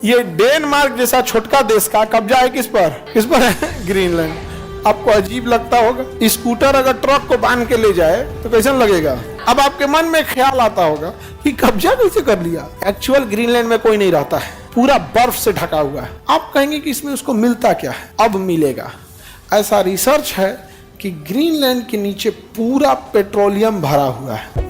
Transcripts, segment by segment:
ये डेनमार्क जैसा छोटका देश का कब्जा है किस पर है ग्रीनलैंड। आपको अजीब लगता होगा, स्कूटर अगर ट्रक को बांध के ले जाए तो कैसा लगेगा। अब आपके मन में ख्याल आता होगा कि कब्जा कैसे कर लिया। एक्चुअल ग्रीनलैंड में कोई नहीं रहता है, पूरा बर्फ से ढका हुआ है। आप कहेंगे कि इसमें उसको मिलता क्या है, अब मिलेगा। ऐसा रिसर्च है कि ग्रीनलैंड के नीचे पूरा पेट्रोलियम भरा हुआ है।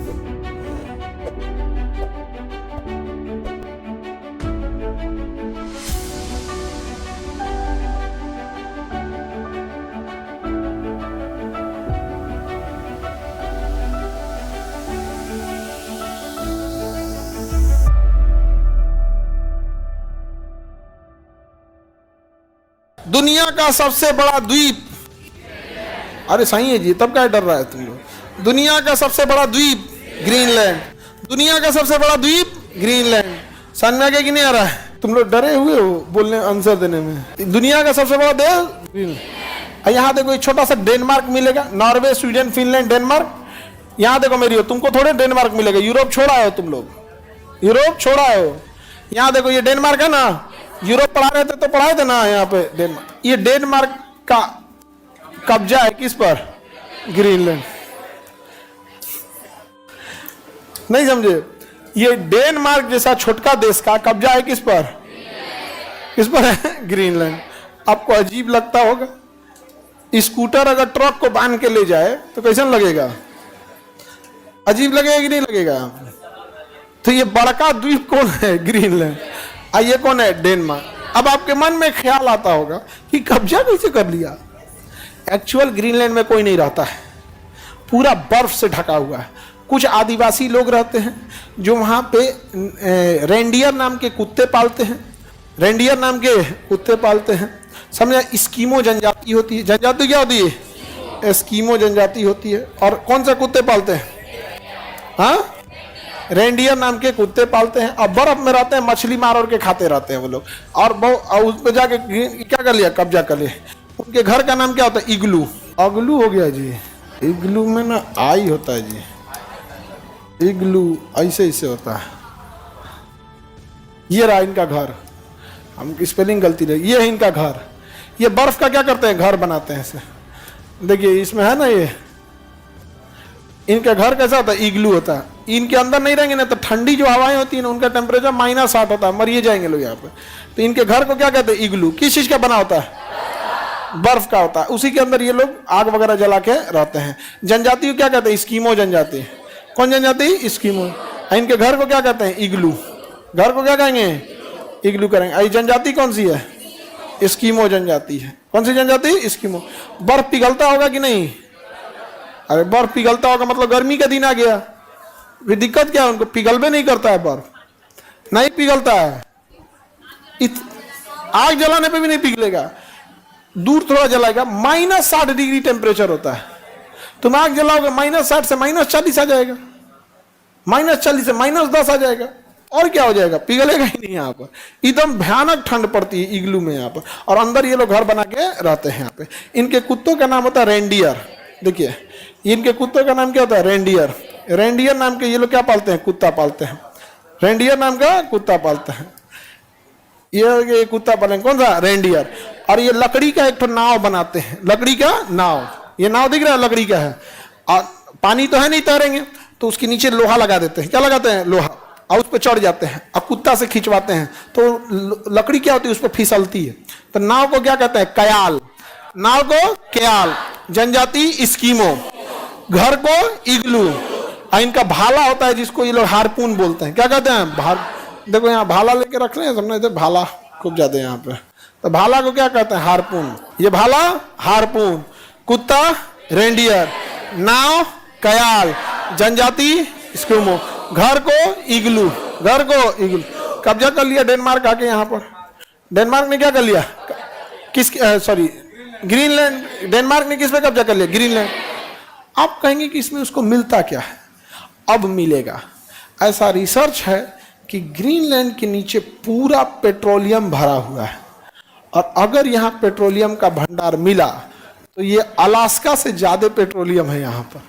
दुनिया का सबसे बड़ा द्वीप, अरे सही है जी, तब क्या डर रहा है तुम लोग। दुनिया का सबसे बड़ा द्वीप ग्रीनलैंड, दुनिया का सबसे बड़ा द्वीप ग्रीनलैंड। समझ में आ गया कि नहीं आ रहा है? तुम लोग डरे हुए हो बोलने आंसर देने में। दुनिया का सबसे बड़ा देश ग्रीनलैंड। यहाँ देखो एक छोटा सा डेनमार्क मिलेगा, नॉर्वे, स्वीडन, फिनलैंड, डेनमार्क। यहाँ देखो मेरी हो, तुमको थोड़े डेनमार्क मिलेगा, यूरोप छोड़ा हो तुम लोग, यूरोप छोड़ा हो। यहाँ देखो ये डेनमार्क है ना, यूरोप पढ़ा रहे थे तो पढ़ाए थे ना यहाँ पे डेनमार्क। ये डेनमार्क का कब्जा है किस पर? ग्रीनलैंड। नहीं समझे? ये डेनमार्क जैसा छोटका देश का कब्जा है किस पर है ग्रीनलैंड। आपको अजीब लगता होगा, स्कूटर अगर ट्रक को बांध के ले जाए तो कैसा लगेगा, अजीब लगेगा कि नहीं लगेगा। तो ये बड़का द्वीप कौन है? ग्रीनलैंड। ये कौन है? डेनमार्क। अब आपके मन में ख्याल आता होगा कि कब्जा कैसे कर लिया। एक्चुअल ग्रीनलैंड में कोई नहीं रहता है, पूरा बर्फ से ढका हुआ है। कुछ आदिवासी लोग रहते हैं जो वहाँ पे रेंडियर नाम के कुत्ते पालते हैं, रेंडियर नाम के कुत्ते पालते हैं। समझा? स्कीमो जनजाति होती है। जनजाति क्या होती है? स्कीमो जनजाति होती है। और कौन सा कुत्ते पालते हैं? हाँ, रेंडियर नाम के कुत्ते पालते हैं। और बर्फ में रहते हैं, मछली मार के खाते रहते हैं वो लोग। और उस पर जाके क्या कर लिया, कब्जा कर लिया। उनके घर का नाम क्या होता है? इग्लू। अगलू हो गया जी, इग्लू में ना आई होता है जी, इग्लू ऐसे होता है। ये रहा इनका घर, हम स्पेलिंग गलती रही, ये है इनका घर। ये बर्फ का क्या करते हैं, घर बनाते हैं ऐसे। देखिए इसमें है ना, ये इनका घर कैसा होता है? इग्लू होता है। इनके अंदर नहीं रहेंगे ना तो ठंडी जो हवाएं होती है ना, उनका टेम्परेचर -8 होता है, मरिए जाएंगे लोग यहाँ पे। तो इनके घर को क्या कहते हैं? इग्लू। किस चीज का बना होता है? बर्फ का होता है। उसी के अंदर ये लोग आग वगैरह जला के रहते हैं। जनजाति को क्या कहते हैं? स्कीमो जनजाति। कौन जनजाति? स्कीमो। इनके घर को क्या कहते हैं? इग्लू। घर को क्या कहेंगे? इग्लू करेंगे। जनजाति कौन सी है? स्कीमो जनजाति है। कौन सी जनजाति? स्कीमो। बर्फ पिघलता होगा कि नहीं? अरे बर्फ पिघलता होगा मतलब गर्मी का दिन आ गया, फिर दिक्कत क्या है? उनको पिघलबे नहीं करता है, बर्फ नहीं पिघलता है। आग जलाने पे भी नहीं पिघलेगा, दूर थोड़ा जलाएगा। -60 डिग्री टेम्परेचर होता है। तुम आग जलाओगे -60 से -40 आ जाएगा, -40 से -10 आ जाएगा। और क्या हो जाएगा? पिघलेगा ही नहीं। यहाँ पर एकदम भयानक ठंड पड़ती है इग्लू में यहाँ पर। और अंदर ये लोग घर बना के रहते हैं यहाँ पे। इनके कुत्तों का नाम होता है रेंडियर। देखिए इनके कुत्तों का नाम क्या होता है? रेंडियर। रेंडियर नाम के ये लोग क्या पालते हैं? कुत्ता पालते हैं। रेंडियर नाम का कुत्ता पालते हैं। ये कुत्ता पालेंगे, कौन सा? रेंडियर। और ये लकड़ी का एक तो नाव बनाते हैं, लकड़ी का नाव। ये नाव दिख रहा है, लकड़ी का है। और पानी तो है नहीं, तैरेंगे तो उसके नीचे लोहा लगा देते हैं। क्या लगाते हैं? लोहा। और उस पर चढ़ जाते हैं और कुत्ता से खिंचवाते हैं तो लकड़ी क्या होती है? उस पर फिसलती है। तो नाव को क्या कहते हैं? कयाल। नाव को कयाल। जनजाति स्कीमो, घर को इग्लू। और इनका भाला होता है जिसको ये लोग हारपून बोलते हैं। क्या कहते हैं? देखो यहाँ भाला लेके रख रहे हैं, समझे? भाला खूब ज्यादा यहाँ पे। तो भाला को क्या कहते हैं? हारपून। ये भाला हारपून, कुत्ता रेंडियर, नाव कयाल, जनजाति स्कीमो, घर को इग्लू। घर को इग्लू। कब्जा कर लिया डेनमार्क आके यहाँ पर। डेनमार्क ने क्या कर लिया? किस सॉरी ग्रीनलैंड। डेनमार्क ने किस पे कब्जा कर लिया? ग्रीनलैंड। आप कहेंगे कि इसमें उसको मिलता क्या है, अब मिलेगा। ऐसा रिसर्च है कि ग्रीनलैंड के नीचे पूरा पेट्रोलियम भरा हुआ है। और अगर यहाँ पेट्रोलियम का भंडार मिला तो ये अलास्का से ज्यादा पेट्रोलियम है यहाँ पर,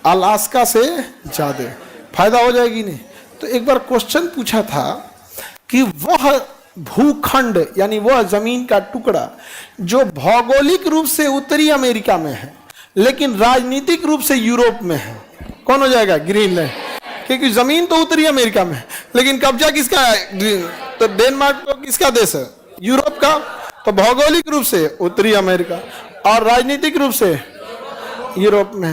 अलास्का से ज्यादा। फायदा हो जाएगी नहीं। तो एक बार क्वेश्चन पूछा था कि वह भूखंड यानी वह जमीन का टुकड़ा जो भौगोलिक रूप से उत्तरी अमेरिका में है लेकिन राजनीतिक रूप से यूरोप में है, कौन हो जाएगा? ग्रीनलैंड। क्योंकि जमीन तो उत्तरी अमेरिका में है लेकिन कब्जा किसका है? तो डेनमार्क तो किसका देश है? यूरोप का। तो भौगोलिक रूप से उत्तरी अमेरिका और राजनीतिक रूप से यूरोप में है।